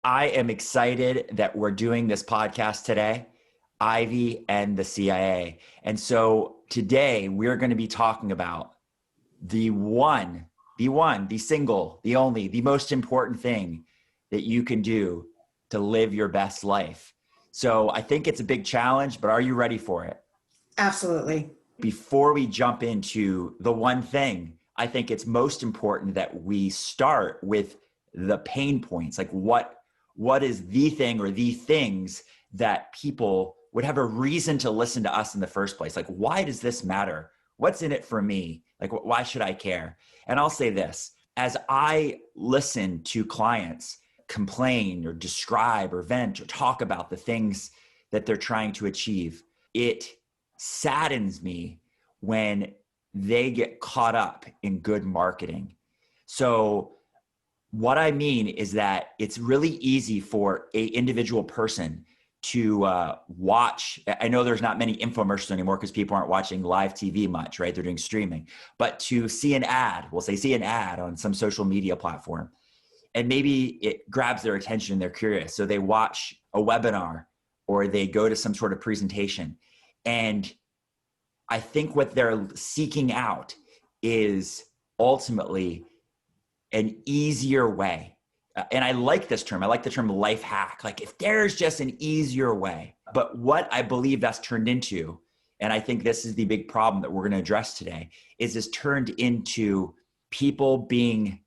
I am excited that we're doing this podcast today, Ivy and the CIA. And so today we're going to be talking about the single, the only, the most important thing that you can do to live your best life. So I think it's a big challenge, but are you ready for it? Absolutely. Before we jump into the one thing, I think it's most important that we start with the pain points. Like what is the thing or the things that people would have a reason to listen to us in the first place? Like, why does this matter? What's in it for me? Like, why should I care? And I'll say this, as I listen to clients complain or describe or vent or talk about the things that they're trying to achieve, it saddens me when they get caught up in good marketing. So what I mean is that it's really easy for an individual person to watch. I know there's not many infomercials anymore because people aren't watching live TV much, right? They're doing streaming. But to see an ad, see an ad on some social media platform, and maybe it grabs their attention and they're curious. So they watch a webinar or they go to some sort of presentation. And I think what they're seeking out is ultimately an easier way. And I like this term. I like the term life hack. Like if there's just an easier way. But what I believe that's turned into, and I think this is the big problem that we're going to address today, is it's turned into people being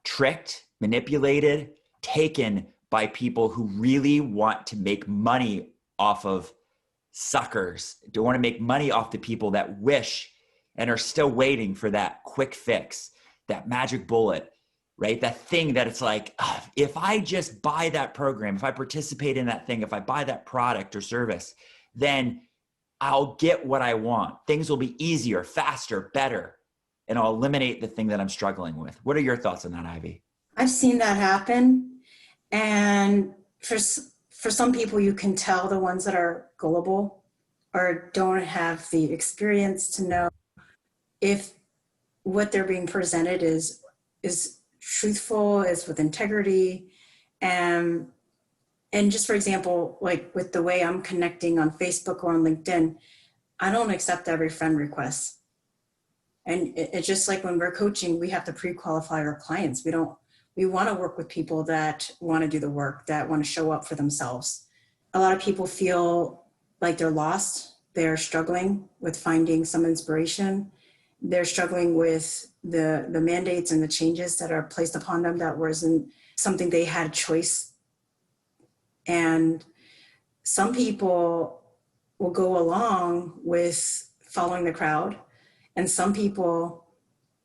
tricked, manipulated, taken by people who really want to make money off of suckers, don't want to make money off the people that wish and are still waiting for that quick fix, that magic bullet, right? That thing that it's like, if I just buy that program, if I participate in that thing, if I buy that product or service, then I'll get what I want. Things will be easier, faster, better, and I'll eliminate the thing that I'm struggling with. What are your thoughts on that, Ivy? I've seen that happen. And for some people, you can tell the ones that are gullible or don't have the experience to know if what they're being presented is truthful, is with integrity. And just for example, like with the way I'm connecting on Facebook or on LinkedIn, I don't accept every friend request. And it's just like when we're coaching, we have to pre-qualify our clients. We want to work with people that want to do the work, that want to show up for themselves. A lot of people feel like they're lost. They're struggling with finding some inspiration. They're struggling with the mandates and the changes that are placed upon them that wasn't something they had choice. And some people will go along with following the crowd, and some people,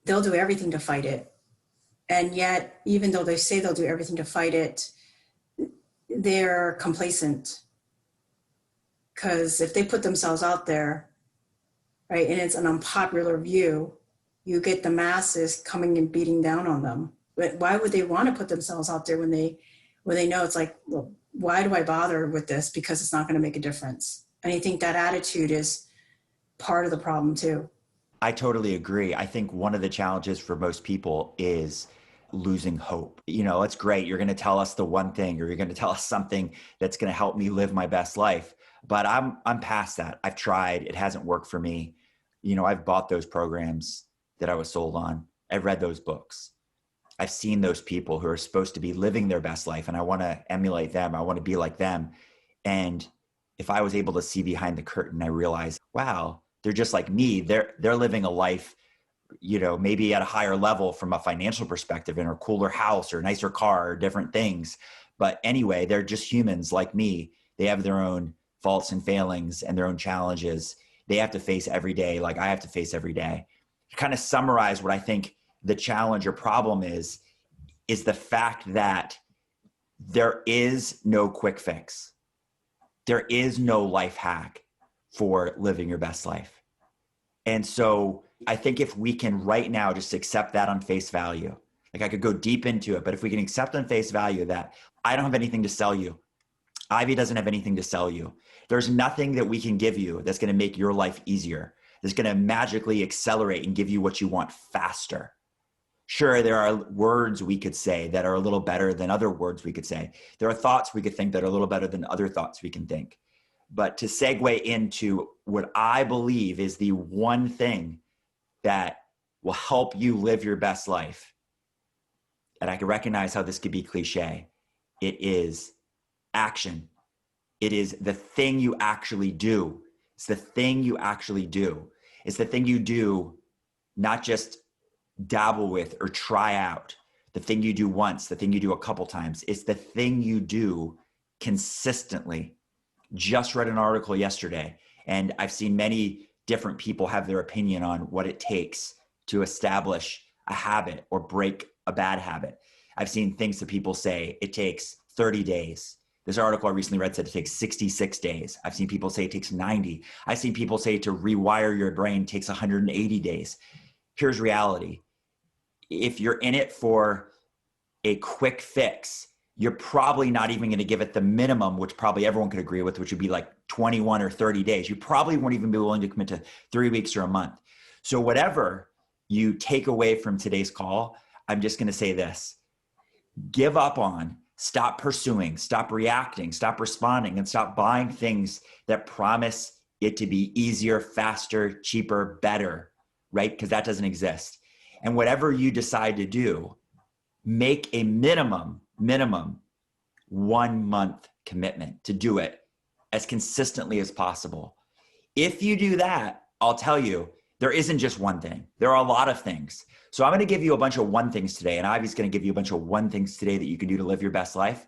they'll do everything to fight it. And yet, even though they say they'll do everything to fight it, they're complacent. Because if they put themselves out there, right, and it's an unpopular view, you get the masses coming and beating down on them. But why would they want to put themselves out there when they know it's like, well, why do I bother with this? Because it's not going to make a difference. And I think that attitude is part of the problem too. I totally agree. I think one of the challenges for most people is losing hope. You know, it's great. You're going to tell us the one thing, or you're going to tell us something that's going to help me live my best life. But I'm past that. I've tried. It hasn't worked for me. You know, I've bought those programs that I was sold on. I've read those books. I've seen those people who are supposed to be living their best life, and I want to emulate them. I want to be like them. And if I was able to see behind the curtain, I realized, wow, they're just like me. They're living a life, you know, maybe at a higher level from a financial perspective, in a cooler house or nicer car or different things. But anyway, they're just humans like me. They have their own faults and failings and their own challenges they have to face every day, like I have to face every day. To kind of summarize what I think the challenge or problem is the fact that there is no quick fix. There is no life hack for living your best life. And so I think if we can right now just accept that on face value, like I could go deep into it, but if we can accept on face value that I don't have anything to sell you, Ivy doesn't have anything to sell you, there's nothing that we can give you that's going to make your life easier, that's going to magically accelerate and give you what you want faster. Sure, there are words we could say that are a little better than other words we could say. There are thoughts we could think that are a little better than other thoughts we can think. But to segue into what I believe is the one thing that will help you live your best life, and I can recognize how this could be cliche, it is action. It is the thing you actually do. It's the thing you actually do. It's the thing you do, not just dabble with or try out. The thing you do once, the thing you do a couple times. It's the thing you do consistently. Just read an article yesterday, and I've seen many different people have their opinion on what it takes to establish a habit or break a bad habit. I've seen things that people say it takes 30 days. This article I recently read said it takes 66 days. I've seen people say it takes 90. I've seen people say to rewire your brain takes 180 days. Here's reality. If you're in it for a quick fix, you're probably not even going to give it the minimum, which probably everyone could agree with, which would be like 21 or 30 days. You probably won't even be willing to commit to 3 weeks or a month. So whatever you take away from today's call, I'm just going to say this: give up on, stop pursuing, stop reacting, stop responding, and stop buying things that promise it to be easier, faster, cheaper, better, right? Because that doesn't exist. And whatever you decide to do, make a minimum 1 month commitment to do it as consistently as possible. If you do that, I'll tell you, there isn't just one thing. There are a lot of things. So I'm going to give you a bunch of one things today, and Ivy's going to give you a bunch of one things today that you can do to live your best life.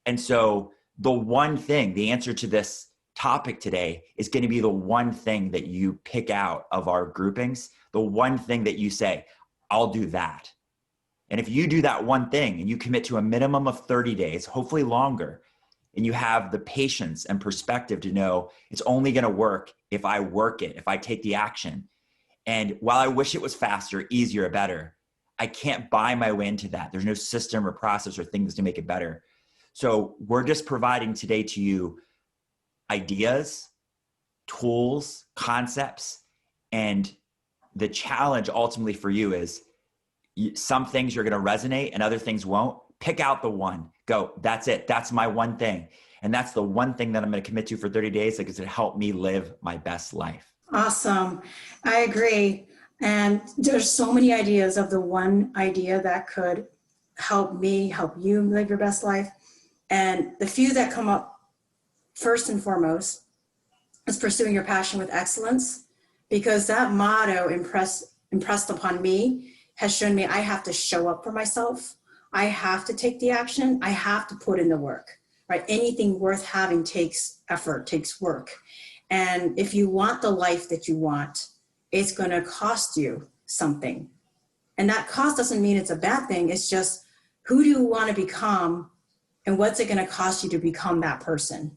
And so the one thing, the answer to this topic today is going to be the one thing that you pick out of our groupings, the one thing that you say, I'll do that. And if you do that one thing and you commit to a minimum of 30 days, hopefully longer, and you have the patience and perspective to know it's only going to work if I work it, if I take the action. And while I wish it was faster, easier, better, I can't buy my way into that. There's no system or process or things to make it better. So we're just providing today to you ideas, tools, concepts, and the challenge ultimately for you is some things are going to resonate and other things won't. Pick out the one. Go, that's it. That's my one thing. And that's the one thing that I'm going to commit to for 30 days because it helped me live my best life. Awesome. I agree. And there's so many ideas of the one idea that could help me, help you live your best life. And the few that come up first and foremost is pursuing your passion with excellence, because that motto impressed upon me has shown me I have to show up for myself. I have to take the action. I have to put in the work, right? Anything worth having takes effort, takes work. And if you want the life that you want, it's going to cost you something. And that cost doesn't mean it's a bad thing. It's just, who do you want to become and what's it going to cost you to become that person?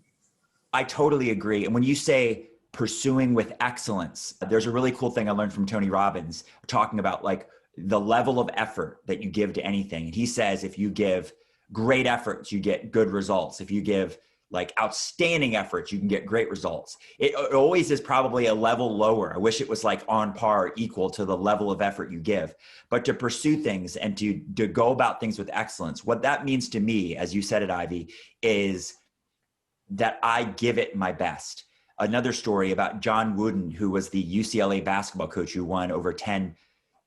I totally agree. And when you say pursuing with excellence, there's a really cool thing I learned from Tony Robbins talking about like the level of effort that you give to anything. And he says, if you give great efforts, you get good results. If you give like outstanding efforts, you can get great results. It always is probably a level lower. I wish it was like on par, equal to the level of effort you give. But to pursue things and to go about things with excellence, what that means to me, as you said it, Ivy, is that I give it my best. Another story about John Wooden, who was the UCLA basketball coach who won over 10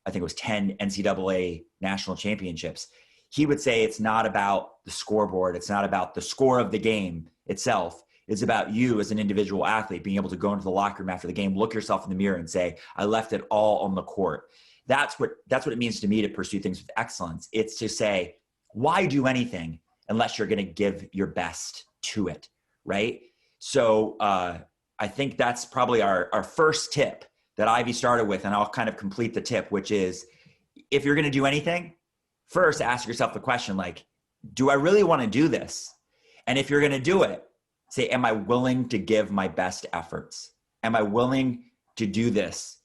NCAA national championships. He would say it's not about the scoreboard. It's not about the score of the game itself. It's about you as an individual athlete being able to go into the locker room after the game, look yourself in the mirror and say, I left it all on the court. That's what it means to me to pursue things with excellence. It's to say, why do anything unless you're going to give your best to it, right? So I think that's probably our first tip that Ivy started with, and I'll kind of complete the tip, which is if you're going to do anything, first ask yourself the question, like, do I really want to do this? And if you're going to do it, say, am I willing to give my best efforts? Am I willing to do this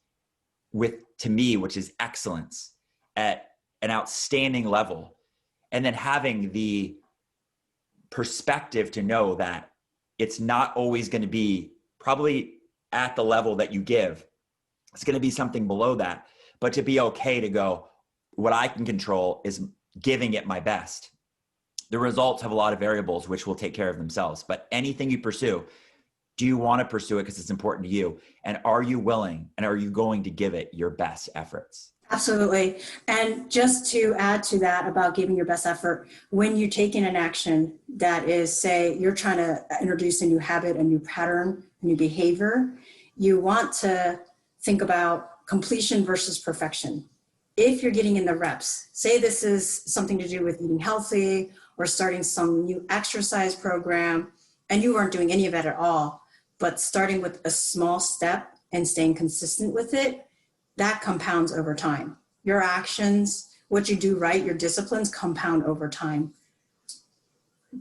to me, which is excellence at an outstanding level? And then having the perspective to know that it's not always going to be probably at the level that you give. It's going to be something below that, but to be okay to go, what I can control is giving it my best. The results have a lot of variables which will take care of themselves. But anything you pursue, do you want to pursue it because it's important to you? And are you willing and are you going to give it your best efforts? Absolutely. And just to add to that about giving your best effort, when you're taking an action that is, say, you're trying to introduce a new habit, a new pattern, a new behavior, you want to think about completion versus perfection. If you're getting in the reps, say this is something to do with eating healthy or starting some new exercise program, and you weren't doing any of it at all, but starting with a small step and staying consistent with it, that compounds over time. Your actions, what you do right, your disciplines compound over time.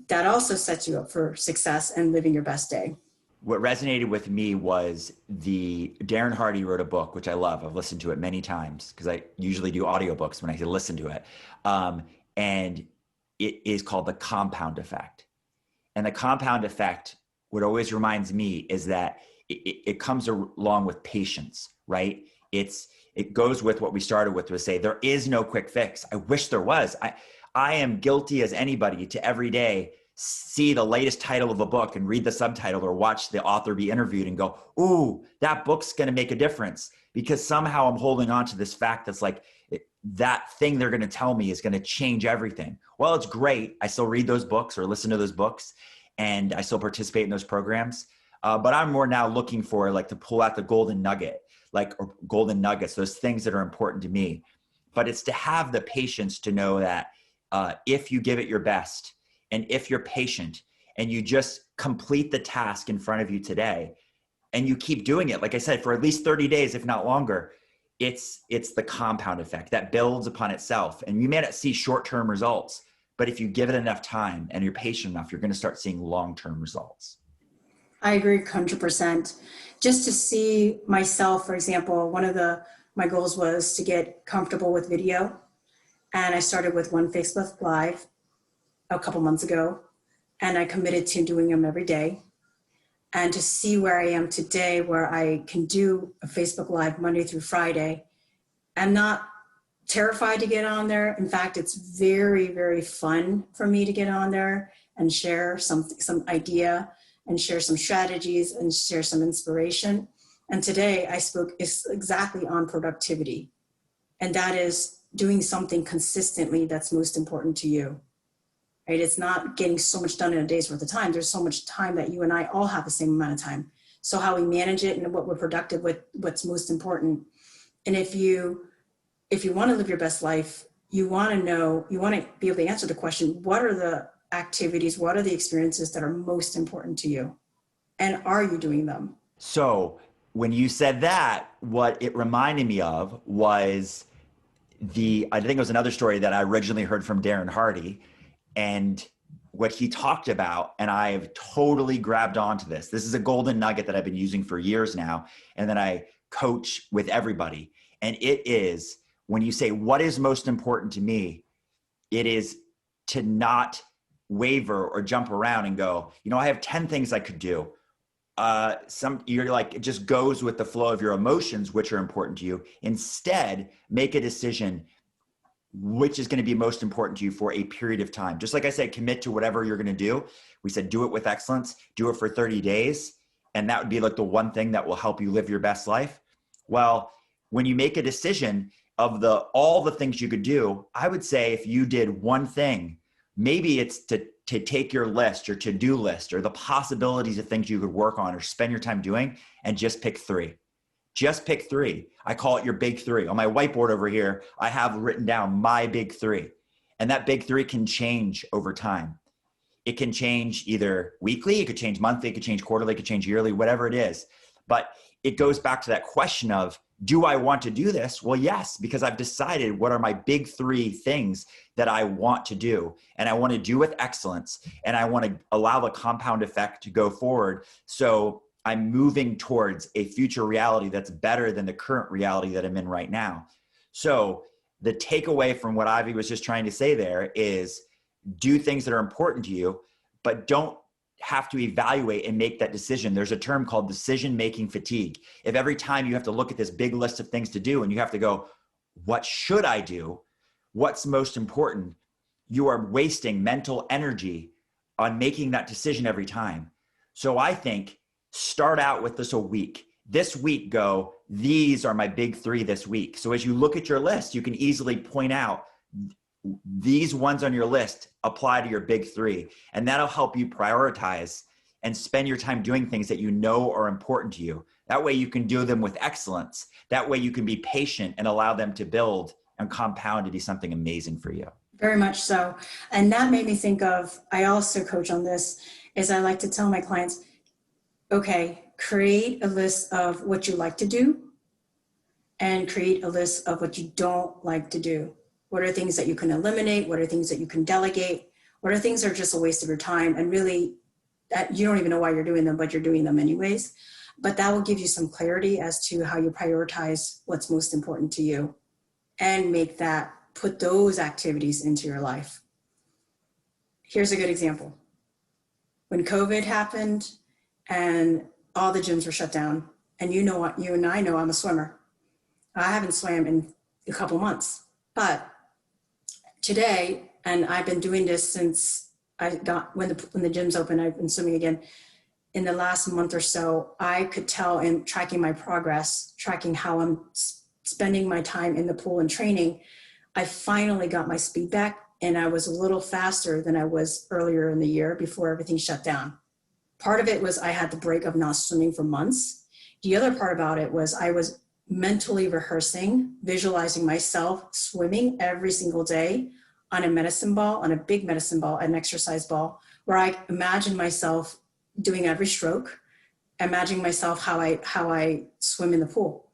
That also sets you up for success and living your best day. What resonated with me was Darren Hardy wrote a book, which I love. I've listened to it many times because I usually do audiobooks when I can listen to it. And it is called The Compound Effect. And the compound effect, what always reminds me is that it comes along with patience, right? It goes with what we started with, to say there is no quick fix. I wish there was. I am guilty as anybody to every day see the latest title of a book and read the subtitle or watch the author be interviewed and go, ooh, that book's going to make a difference, because somehow I'm holding on to this fact that's like, that thing they're going to tell me is going to change everything. Well, it's great. I still read those books or listen to those books, and I still participate in those programs. But I'm more now looking for, like, to pull out the golden nugget, or golden nuggets, those things that are important to me. But it's to have the patience to know that if you give it your best, and if you're patient and you just complete the task in front of you today, and you keep doing it, like I said, for at least 30 days, if not longer, it's the compound effect that builds upon itself. And you may not see short-term results, but if you give it enough time and you're patient enough, you're going to start seeing long-term results. I agree 100%. Just to see myself, for example, one of my goals was to get comfortable with video. And I started with one Facebook Live a couple months ago, and I committed to doing them every day. And to see where I am today, where I can do a Facebook Live Monday through Friday, I'm not terrified to get on there. In fact, it's very, very fun for me to get on there and share some idea and share some strategies and share some inspiration. And today I spoke exactly on productivity. And that is doing something consistently that's most important to you. Right? It's not getting so much done in a day's worth of time. There's so much time that you and I all have the same amount of time. So how we manage it and what we're productive with, what's most important. And if you want to live your best life, you want to be able to answer the question, what are the activities, what are the experiences that are most important to you? And are you doing them? So when you said that, what it reminded me of was I think it was another story that I originally heard from Darren Hardy, and what he talked about, and I have totally grabbed onto this. This is a golden nugget that I've been using for years now, and then I coach with everybody. And it is, when you say, what is most important to me, it is to not waver or jump around and go, I have 10 things I could do. You're like, it just goes with the flow of your emotions, which are important to you. Instead, make a decision which is going to be most important to you for a period of time. Just like I said, commit to whatever you're going to do. We said, do it with excellence, do it for 30 days. And that would be like the one thing that will help you live your best life. Well, when you make a decision of all the things you could do, I would say if you did one thing, maybe it's to take your list, your to-do list, or the possibilities of things you could work on or spend your time doing, and just pick 3. Just pick 3. I call it your big 3. On my whiteboard over here, I have written down my big 3. And that big 3 can change over time. It can change either weekly, it could change monthly, it could change quarterly, it could change yearly, whatever it is. But it goes back to that question of, do I want to do this? Well, yes, because I've decided what are my big 3 things that I want to do. And I want to do with excellence. And I want to allow the compound effect to go forward. So I'm moving towards a future reality that's better than the current reality that I'm in right now. So the takeaway from what Avi was just trying to say there is, do things that are important to you, but don't have to evaluate and make that decision. There's a term called decision-making fatigue. If every time you have to look at this big list of things to do and you have to go, what should I do? what's most important, you are wasting mental energy on making that decision every time. So I think start out with this a week. This week, go, these are my big three this week. So as you look at your list, you can easily point out these ones on your list apply to your big three. And that'll help you prioritize and spend your time doing things that you know are important to you. That way you can do them with excellence. That way you can be patient and allow them to build and compound to be something amazing for you. Very much so. And that made me think of, I also coach on this, is I like to tell my clients, okay, create a list of what you like to do and create a list of what you don't like to do. What are things that you can eliminate? What are things that you can delegate? What are things that are just a waste of your time and really that you don't even know why you're doing them, but you're doing them anyways. But that will give you some clarity as to how you prioritize what's most important to you and put those activities into your life. Here's a good example. When COVID happened and all the gyms were shut down, and you and I know I'm a swimmer. I haven't swam in a couple months, but today, and I've been doing this since when the gyms open, I've been swimming again. In the last month or so, I could tell in tracking my progress, tracking how I'm spending my time in the pool and training, I finally got my speed back, and I was a little faster than I was earlier in the year before everything shut down. Part of it was I had the break of not swimming for months. The other part about it was I was mentally rehearsing, visualizing myself swimming every single day on a medicine ball, on a big medicine ball, an exercise ball, where I imagined myself doing every stroke, imagining myself how I swim in the pool.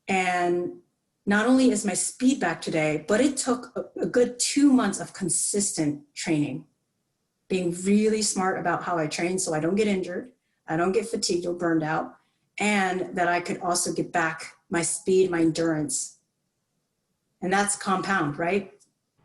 And not only is my speed back today, but it took a good 2 months of consistent training, being really smart about how I train so I don't get injured, I don't get fatigued or burned out, and that I could also get back my speed, my endurance. And that's compound, right?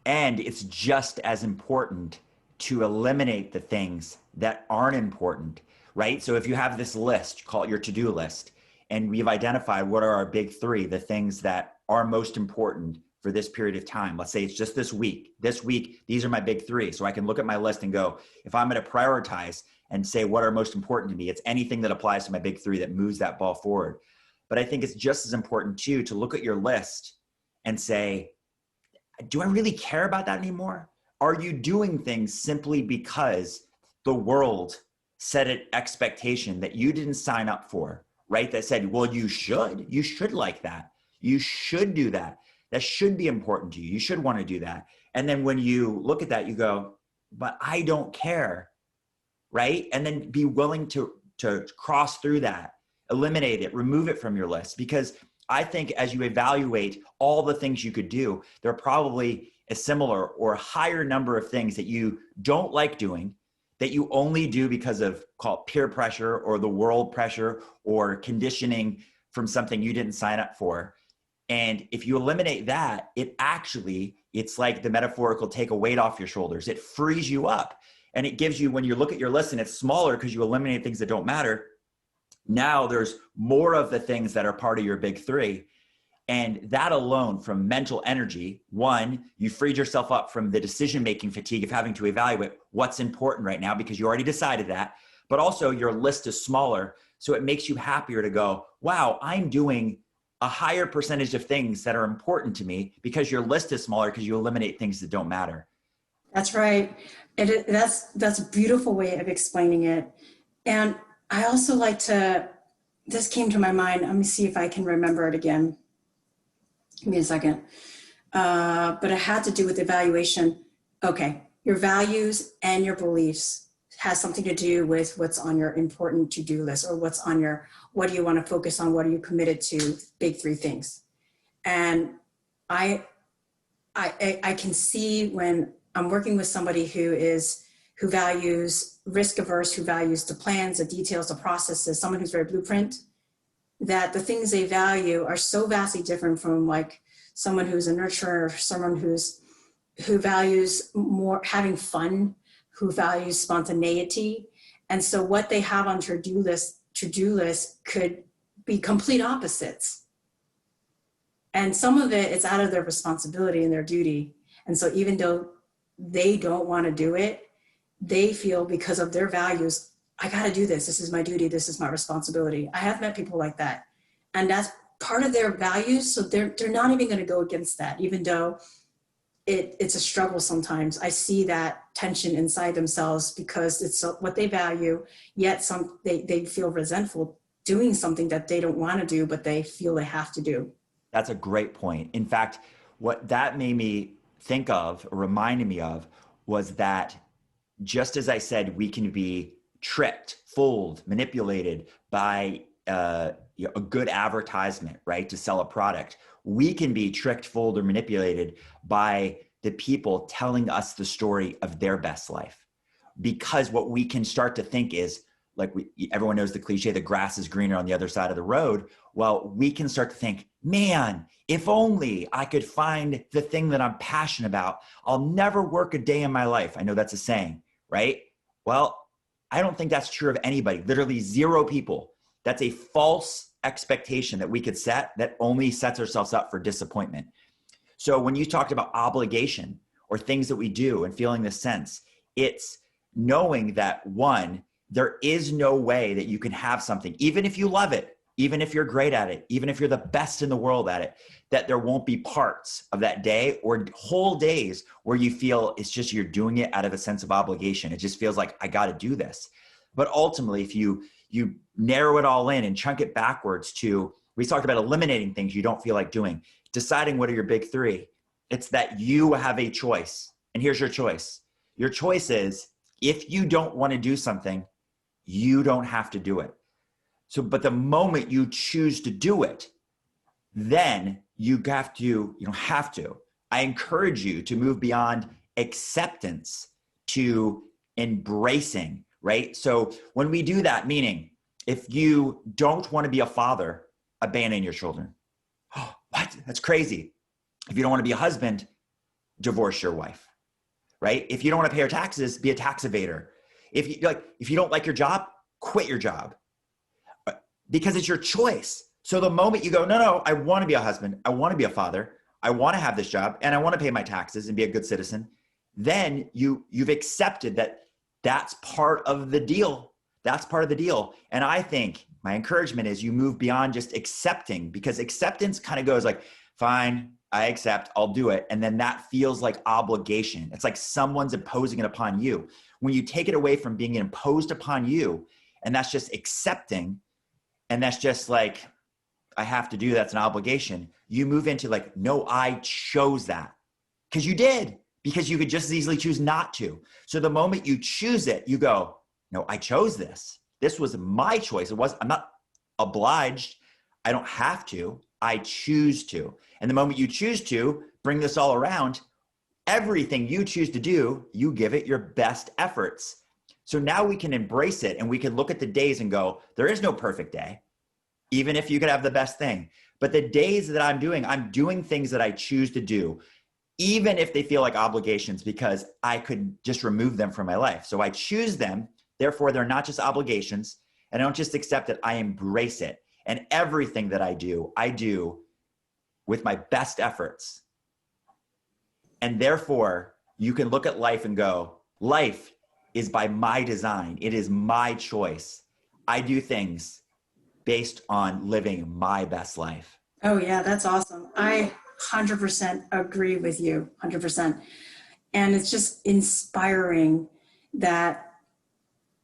And it's just as important to eliminate the things that aren't important, right? So if you have this list, call it your to-do list, and we've identified what are our big three, the things that are most important for this period of time. Let's say it's just this week. This week, these are my big three. So I can look at my list and go, if I'm going to prioritize and say what are most important to me, it's anything that applies to my big three that moves that ball forward. But I think it's just as important too to look at your list and say, do I really care about that anymore? Are you doing things simply because the world set an expectation that you didn't sign up for, right? That said, well, you should like that. You should do that. That should be important to you. You should want to do that. And then when you look at that, you go, but I don't care, right? And then be willing to cross through that, eliminate it, remove it from your list. Because I think as you evaluate all the things you could do, there are probably a similar or higher number of things that you don't like doing, that you only do because of peer pressure or the world pressure or conditioning from something you didn't sign up for. And if you eliminate that, it's like the metaphorical take a weight off your shoulders. It frees you up. And it gives you, when you look at your list and it's smaller because you eliminate things that don't matter, now there's more of the things that are part of your big three. And that alone, from mental energy, one, you freed yourself up from the decision-making fatigue of having to evaluate what's important right now because you already decided that. But also your list is smaller. So it makes you happier to go, wow, I'm doing a higher percentage of things that are important to me because your list is smaller because you eliminate things that don't matter. That's right. That's a beautiful way of explaining it. And I also like to, this came to my mind. Let me see if I can remember it again. Give me a second. But it had to do with evaluation. Okay. Your values and your beliefs has something to do with what's on your important to-do list or what do you want to focus on? What are you committed to? Big three things. And I can see when I'm working with somebody who values risk averse, who values the plans, the details, the processes, someone who's very blueprint, that the things they value are so vastly different from like someone who's a nurturer, someone who values more having fun, who values spontaneity. And so what they have on to-do list could be complete opposites. And some of it's out of their responsibility and their duty. And so even though they don't want to do it, they feel because of their values, I got to do this. This is my duty. This is my responsibility. I have met people like that. And that's part of their values. So they're not even going to go against that, even though it's a struggle sometimes. I see that tension inside themselves because it's what they value, yet they feel resentful doing something that they don't want to do, but they feel they have to do. That's a great point. In fact, what that made me think of, or reminded me of, was that just as I said, we can be tricked, fooled, manipulated by a good advertisement, right, to sell a product. We can be tricked, fooled, or manipulated by the people telling us the story of their best life. Because what we can start to think is, like everyone knows the cliche, the grass is greener on the other side of the road. Well, we can start to think, man, if only I could find the thing that I'm passionate about, I'll never work a day in my life. I know that's a saying, right? Well, I don't think that's true of anybody, literally zero people. That's a false expectation that we could set that only sets ourselves up for disappointment. So when you talked about obligation or things that we do and feeling this sense, it's knowing that, one, there is no way that you can have something, even if you love it, even if you're great at it, even if you're the best in the world at it, that there won't be parts of that day or whole days where you feel it's just you're doing it out of a sense of obligation. It just feels like I got to do this. But ultimately, if you narrow it all in and chunk it backwards to, we talked about eliminating things you don't feel like doing, deciding what are your big three. It's that you have a choice. And here's your choice. Your choice is, if you don't want to do something, you don't have to do it. So, but the moment you choose to do it, then you don't have to. I encourage you to move beyond acceptance to embracing, right? So when we do that, meaning if you don't want to be a father, abandon your children. Oh, what? That's crazy. If you don't want to be a husband, divorce your wife, right? If you don't want to pay your taxes, be a tax evader. If you don't like your job, quit your job, because it's your choice. So the moment you go, no, I want to be a husband, I want to be a father, I want to have this job, and I want to pay my taxes and be a good citizen, then you've accepted that that's part of the deal. That's part of the deal. And I think my encouragement is you move beyond just accepting, because acceptance kind of goes like, fine, I accept, I'll do it. And then that feels like obligation. It's like someone's imposing it upon you. When you take it away from being imposed upon you, and that's just accepting, and that's just like, I have to do, that's an obligation. You move into like, no, I chose that. Because you did, because you could just as easily choose not to. So the moment you choose it, you go, no, I chose this. This was my choice. I'm not obliged. I don't have to. I choose to. And the moment you choose to bring this all around, everything you choose to do, you give it your best efforts. So now we can embrace it, and we can look at the days and go, there is no perfect day, even if you could have the best thing. But the days that I'm doing things that I choose to do, even if they feel like obligations, because I could just remove them from my life. So I choose them. Therefore, they're not just obligations. And I don't just accept it, I embrace it. And everything that I do with my best efforts. And therefore, you can look at life and go, life is by my design. It is my choice. I do things based on living my best life. Oh yeah, that's awesome. I 100% agree with you, 100%. And it's just inspiring that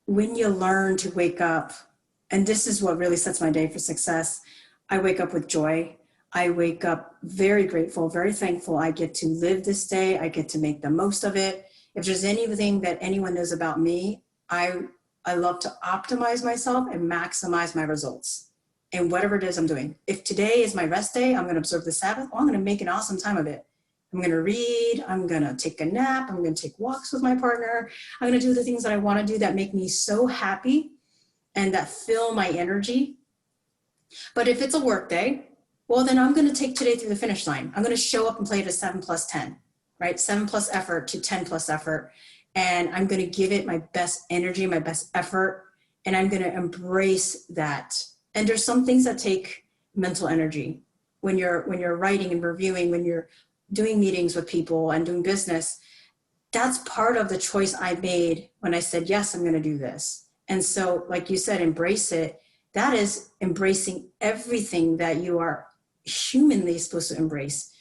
when you learn to wake up, and this is what really sets my day for success, I wake up with joy. I wake up very grateful, very thankful. I get to live this day. I get to make the most of it. If there's anything that anyone knows about me, I love to optimize myself and maximize my results in whatever it is I'm doing. If today is my rest day, I'm going to observe the Sabbath. Well, I'm going to make an awesome time of it. I'm going to read. I'm going to take a nap. I'm going to take walks with my partner. I'm going to do the things that I want to do that make me so happy and that fill my energy. But if it's a work day, well, then I'm going to take today through the finish line. I'm going to show up and play it a 7 plus 10, right? 7 plus effort to 10 plus effort. And I'm going to give it my best energy, my best effort. And I'm going to embrace that. And there's some things that take mental energy when you're writing and reviewing, when you're doing meetings with people and doing business, that's part of the choice I made when I said, yes, I'm going to do this. And so, like you said, embrace it. That is embracing everything that you are humanly supposed to embrace.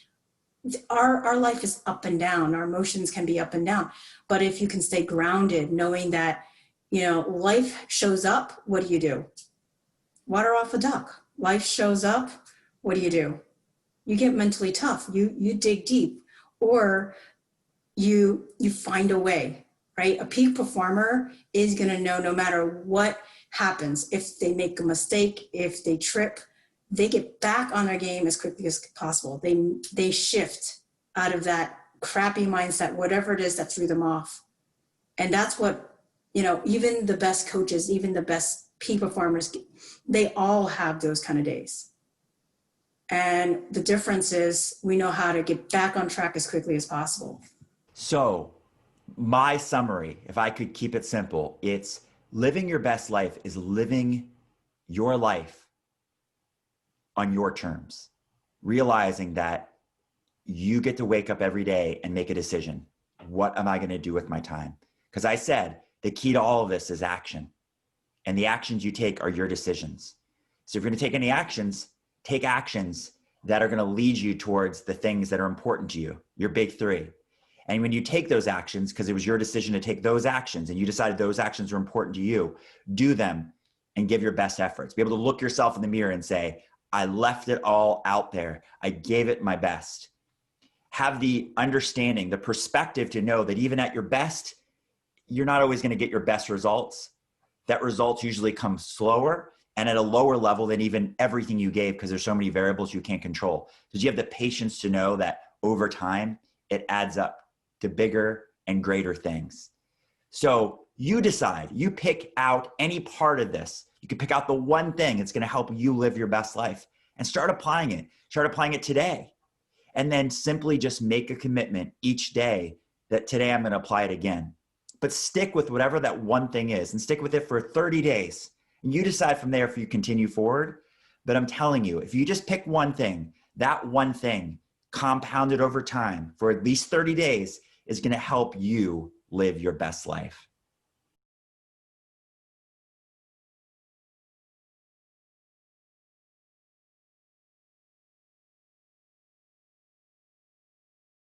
Our life is up and down. Our emotions can be up and down. But if you can stay grounded, knowing that, life shows up, what do? Water off a duck. Life shows up, what do? You get mentally tough. You dig deep, or you find a way, right? A peak performer is going to know no matter what happens. If they make a mistake, if they trip, they get back on their game as quickly as possible. They shift out of that crappy mindset, whatever it is that threw them off. And that's what, even the best coaches, even the best peak performers, they all have those kind of days. And the difference is we know how to get back on track as quickly as possible. So my summary, if I could keep it simple, it's living your best life is living your life on your terms, realizing that you get to wake up every day and make a decision. What am I going to do with my time? Because I said the key to all of this is action, and the actions you take are your decisions. So if you're going to take any actions, take actions that are going to lead you towards the things that are important to you, your big three. And when you take those actions, because it was your decision to take those actions and you decided those actions are important to you, do them and give your best efforts. Be able to look yourself in the mirror and say, I left it all out there. I gave it my best. Have the understanding, the perspective to know that even at your best, you're not always going to get your best results. That results usually come slower and at a lower level than even everything you gave, because there's so many variables you can't control. Because you have the patience to know that over time, it adds up to bigger and greater things. So you decide, you pick out any part of this. You can pick out the one thing that's going to help you live your best life and start applying it. Start applying it today. And then simply just make a commitment each day that today I'm going to apply it again. But stick with whatever that one thing is and stick with it for 30 days. And you decide from there if you continue forward. But I'm telling you, if you just pick one thing, that one thing compounded over time for at least 30 days is going to help you live your best life.